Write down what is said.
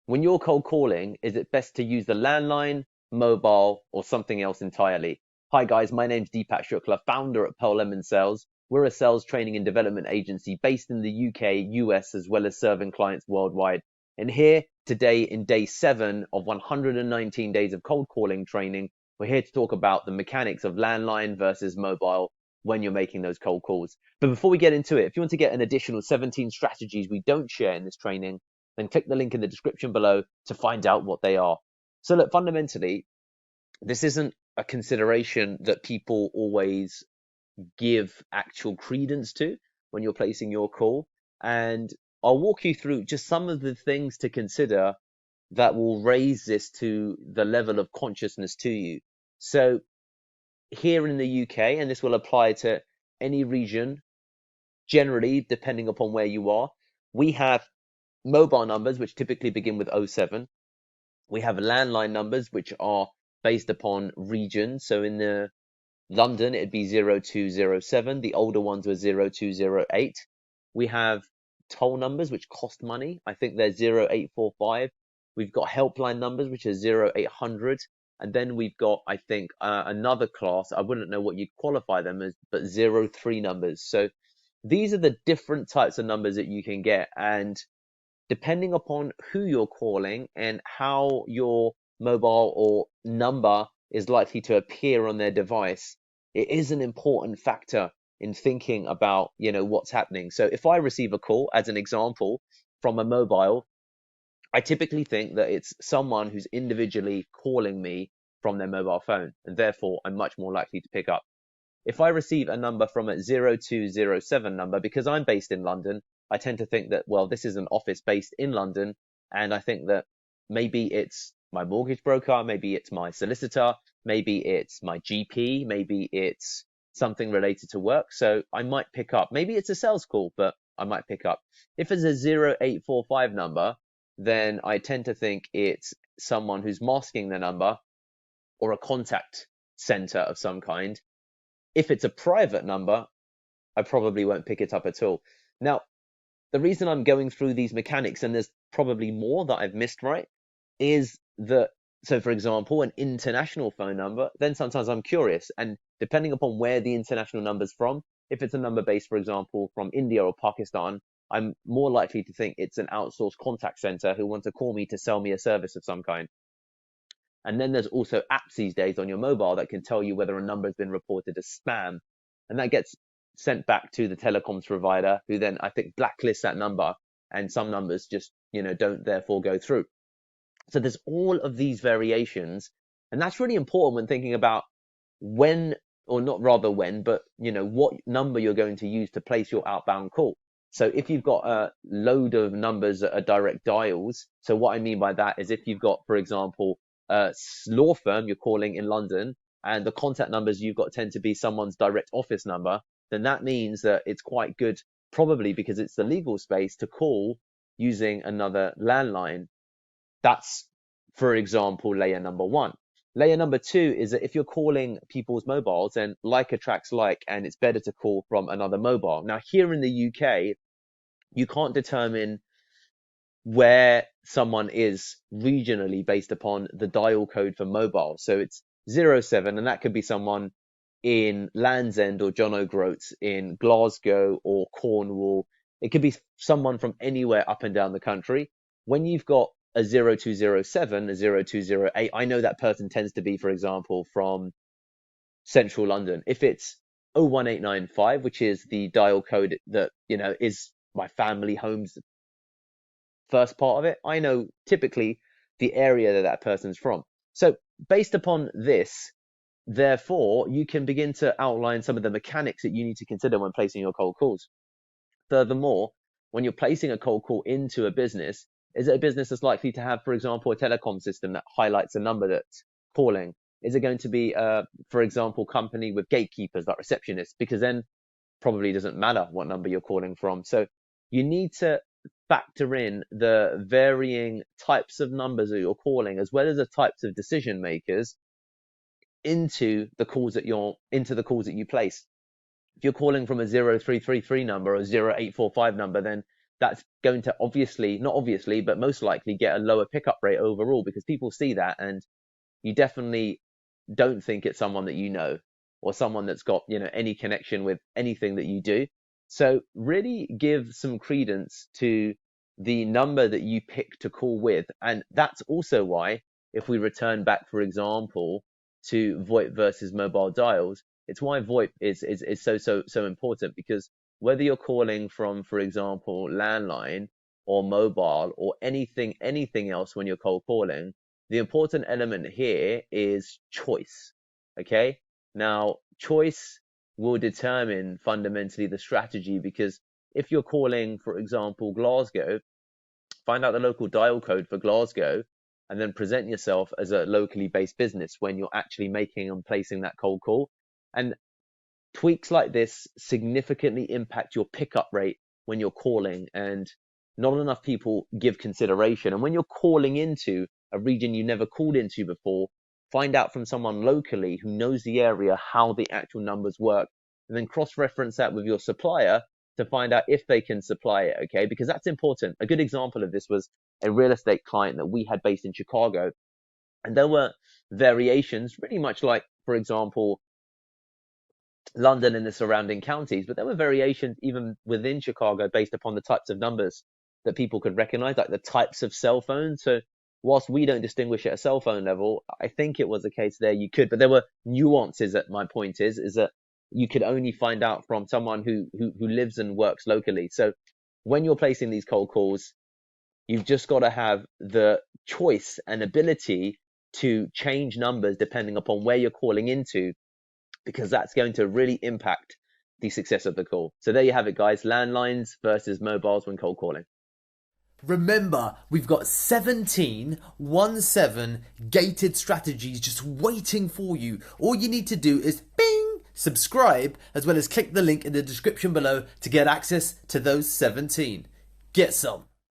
When you're cold calling, is it best to use the landline, mobile, or something else entirely? Hi guys, my name's Deepak Shukla, founder at Pearl Lemon Sales. We're a sales training and development agency based in the UK, US, as well as serving clients worldwide. And here today in day 7 of 119 days of cold calling training, we're here to talk about the mechanics of landline versus mobile when you're making those cold calls. But before we get into it, if you want to get an additional 17 strategies we don't share in this training, then click the link in the description below to find out what they are. So look, fundamentally, this isn't a consideration that people always give actual credence to when you're placing your call. And I'll walk you through just some of the things to consider that will raise this to the level of consciousness to you. So here in the UK, and this will apply to any region, generally, depending upon where you are, we have mobile numbers, which typically begin with 07. We have landline numbers, which are based upon region. So in the London, it'd be 0207. The older ones were 0208. We have toll numbers, which cost money. I think they're 0845. We've got helpline numbers, which are 0800. And then we've got, I think, another class. I wouldn't know what you'd qualify them as, but 03 numbers. So these are the different types of numbers that you can get. And depending upon who you're calling and how your mobile or number is likely to appear on their device, it is an important factor in thinking about, what's happening. So if I receive a call, as an example, from a mobile, I typically think that it's someone who's individually calling me from their mobile phone, and therefore I'm much more likely to pick up. If I receive a number from a 0207 number, because I'm based in London, I tend to think that, well, this is an office based in London. And I think that maybe it's my mortgage broker, maybe it's my solicitor, maybe it's my GP, maybe it's something related to work. So I might pick up. Maybe it's a sales call, but I might pick up. If it's a 0845 number, then I tend to think it's someone who's masking the number or a contact center of some kind. If it's a private number, I probably won't pick it up at all. Now, the reason I'm going through these mechanics, and there's probably more that I've missed, right, is that, so for example, an international phone number, then sometimes I'm curious. And depending upon where the international number's from, if it's a number based, for example, from India or Pakistan, I'm more likely to think it's an outsourced contact center who want to call me to sell me a service of some kind. And then there's also apps these days on your mobile that can tell you whether a number has been reported as spam. And that gets sent back to the telecoms provider, who then, I think, blacklists that number. And some numbers just, don't therefore go through. So there's all of these variations. And that's really important when thinking about when, or not rather when, but, what number you're going to use to place your outbound call. So if you've got a load of numbers that are direct dials, so what I mean by that is if you've got, for example, a law firm you're calling in London, and the contact numbers you've got tend to be someone's direct office number, then that means that it's quite good, probably because it's the legal space, to call using another landline. That's, for example, layer number 1. Layer number 2 is that if you're calling people's mobiles, then like attracts like, and it's better to call from another mobile. Now, here in the UK, you can't determine where someone is regionally based upon the dial code for mobile. So it's 07, and that could be someone in Land's End or John O'Groats in Glasgow or Cornwall. It could be someone from anywhere up and down the country. When you've got a 0207, a 0208, I know that person tends to be, for example, from central London. If it's 01895, which is the dial code that, is my family home's first part of it, I know typically the area that that person's from. So based upon this, therefore, you can begin to outline some of the mechanics that you need to consider when placing your cold calls. Furthermore, when you're placing a cold call into a business, is it a business that's likely to have, for example, a telecom system that highlights a number that's calling? Is it going to be, for example, company with gatekeepers like receptionists? Because then probably doesn't matter what number you're calling from. So you need to factor in the varying types of numbers that you're calling, as well as the types of decision makers into the calls that you place. If you're calling from a 0333 number or 0845 number, then that's going to not obviously, but most likely get a lower pickup rate overall, because people see that, and you definitely don't think it's someone that you know, or someone that's got, any connection with anything that you do. So really give some credence to the number that you pick to call with. And that's also why, if we return back, for example, to VoIP versus mobile dials, it's why VoIP is so important, because whether you're calling from, for example, landline or mobile or anything else when you're cold calling, the important element here is choice. Okay. Now, choice will determine fundamentally the strategy, because if you're calling, for example, Glasgow, find out the local dial code for Glasgow and then present yourself as a locally based business when you're actually making and placing that cold call. And tweaks like this significantly impact your pickup rate when you're calling, and not enough people give consideration. And when you're calling into a region you never called into before, find out from someone locally who knows the area how the actual numbers work, and then cross-reference that with your supplier to find out if they can supply it, okay? Because that's important. A good example of this was a real estate client that we had based in Chicago, and there were variations, pretty much like, for example, London and the surrounding counties, but there were variations even within Chicago based upon the types of numbers that people could recognize, like the types of cell phones. So whilst we don't distinguish at a cell phone level, I think it was a case there you could, but there were nuances. At my point is that you could only find out from someone who lives and works locally. So when you're placing these cold calls, you've just got to have the choice and ability to change numbers depending upon where you're calling into, because that's going to really impact the success of the call. So there you have it, guys. Landlines versus mobiles when cold calling. Remember, we've got 17 gated strategies just waiting for you. All you need to do is bing, subscribe, as well as click the link in the description below to get access to those 17. Get some.